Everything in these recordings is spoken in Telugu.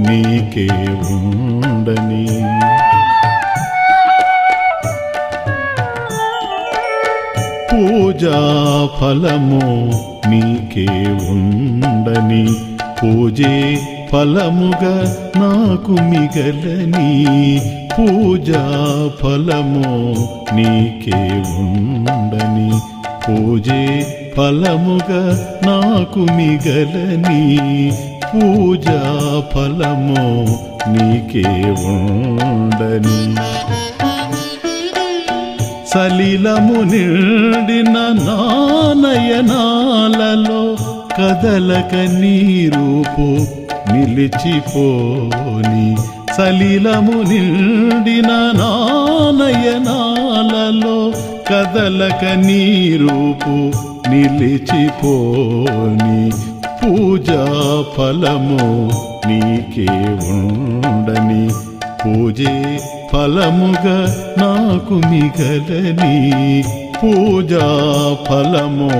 నీకే ఉండని. పూజా ఫలము నీకే ఉండని, పూజే ఫలముగా నాకు మిగలని. పూజా ఫలము నీకే ఉండని, పూజే ఫలముగా నాకు మిగలని. పూజా ఫలము నీకే ఉండని. సలిలము నిండిన నానయనాలలో కదలక నీ రూపు నిలిచిపోని. సలిలము నిండిన నానయనాలలో కదలక నీ రూపు నిలిచిపోని. పూజా ఫలము నీకే ఉండని, పూజే ఫలముగా నాకు మిగలని. పూజా ఫలము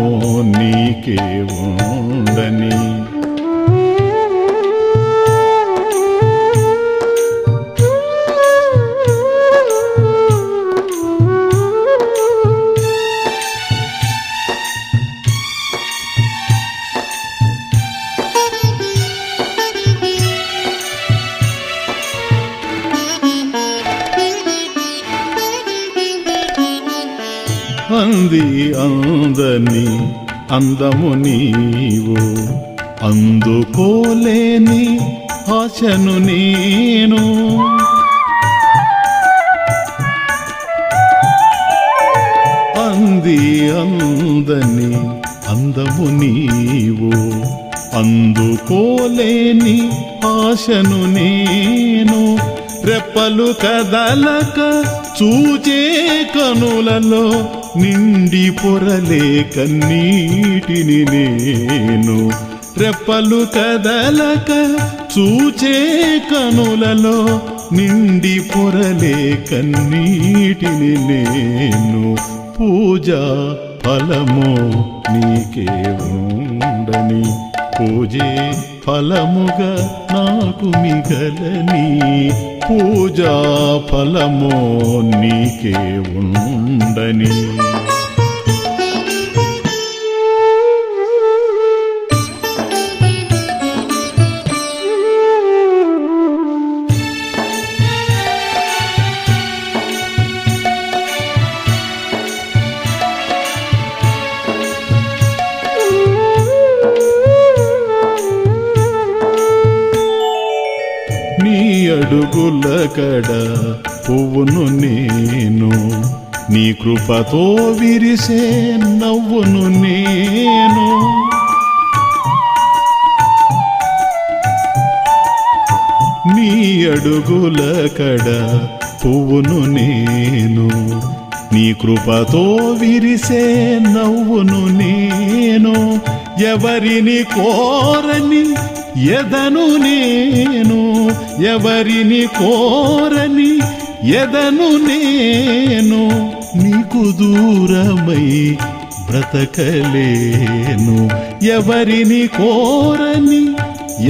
నీకే ఉండని. అంది అందని అందము నీవు, అందుకోలేని ఆశను నేను. అంది అందని అందము నీవు, అందుకోలేని ఆశను నేను. రెప్పలు కదలక చూచే కనులలో నిండి పొరలే కన్నీటిని నేను. రెప్పలు కదలక చూచే కనులలో నిండి పొరలే కన్నీటిని నేను. పూజా ఫలము నీకే ఉండని, పూజే ఫలముగా నాకు మిగలని. పూజా ఫలము నీకే ఉండని. నీ అడుగుల కడ పువ్వును నేను, నీ కృపతో విరిసే నవ్వును నేను. నీ అడుగుల కడ పువ్వును నేను, నీ కృపతో విరిసే నవ్వును నేను. ఎవరిని కోరని ఎదను నేను, ఎవరిని కోరని ఎదను నేను. నీకు దూరమై బ్రతకలేను, ఎవరిని కోరని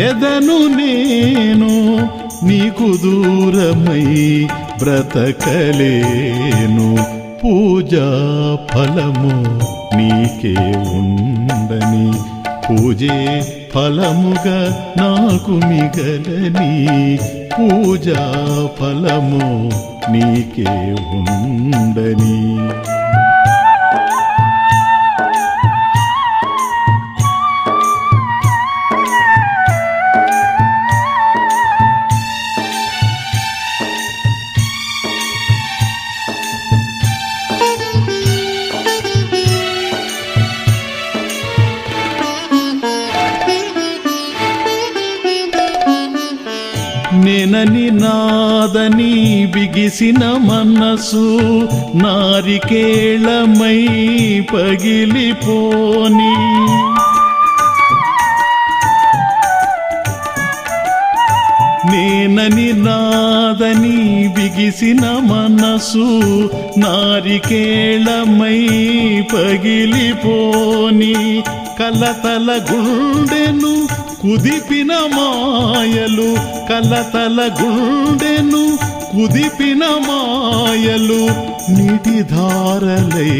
ఎదను నేను. నీకు దూరమై బ్రతకలేను. పూజా ఫలము నీకే ఉండని, పూజే ఫలముగా నాకు మిగలని. పూజా ఫలము నీకే ఉండని. నేనని నాదని బిగిసిన మనసు నారికేళమై పగిలిపోని. నేనని నాదని బిగిసిన మనసు నారికేళమై పగిలిపోని. కలతల గుండెను కుదిపిన మాయలు కలతల గుండెను కుదిపిన మాయలు నీటి ధారలై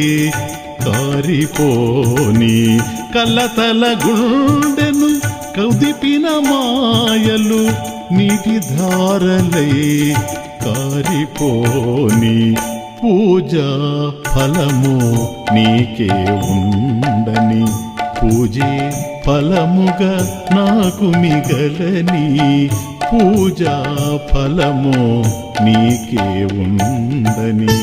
కారిపోని కలతల గుండెను కుదిపిన మాయలు నీటి ధారలై కారిపోని పూజా ఫలము నీకే ఉండని పూజే ఫలముగా నాకు మిగలని పూజా ఫలము నీకే ఉండని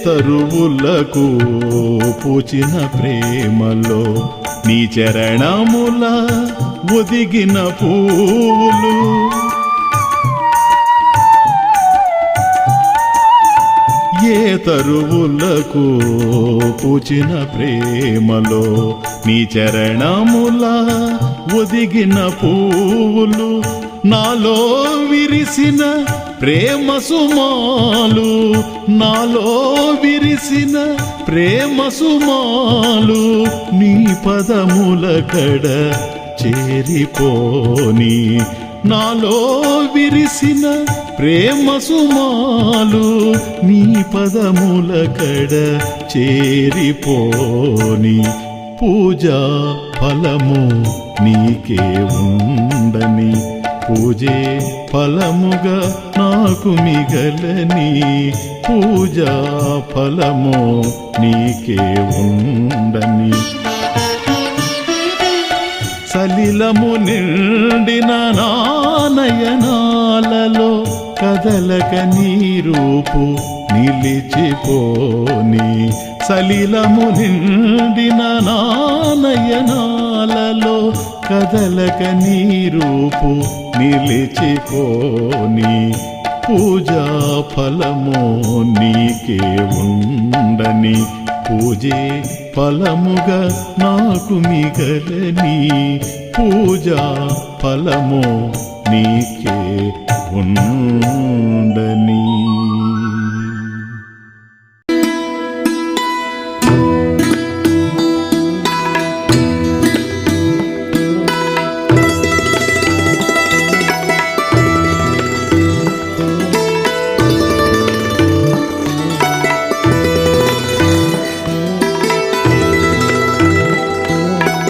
తరువులకు పూచిన ప్రేమలో నీ చరణముల ఒదిగిన పూలు ఏ తరువులకు పూచిన ప్రేమలో నీ చరణముల ఒదిగిన పూలు నాలో విరిసిన ప్రేమ సుమాలు నాలో విరిసిన ప్రేమ సుమాలు నీ పదముల కడ చేరిపోని నాలో విరిసిన ప్రేమ సుమాలు నీ పదముల కడ చేరిపోని పూజా ఫలము నీకే ఉండని పూజే ఫలముగా నాకు మిగలని పూజా ఫలము నీకే ఉండని సలిలము నిండిన నానయనాలలో కదలక నీ రూపు నిలిచిపోని సలిలము నిండిన నానయనాలలో కదలక నీ రూపు నిలిచిపోని పూజా ఫలము నీకే ఉండని పూజే ఫలముగా నాకు మిగలని పూజా ఫలము నీకే ఉండని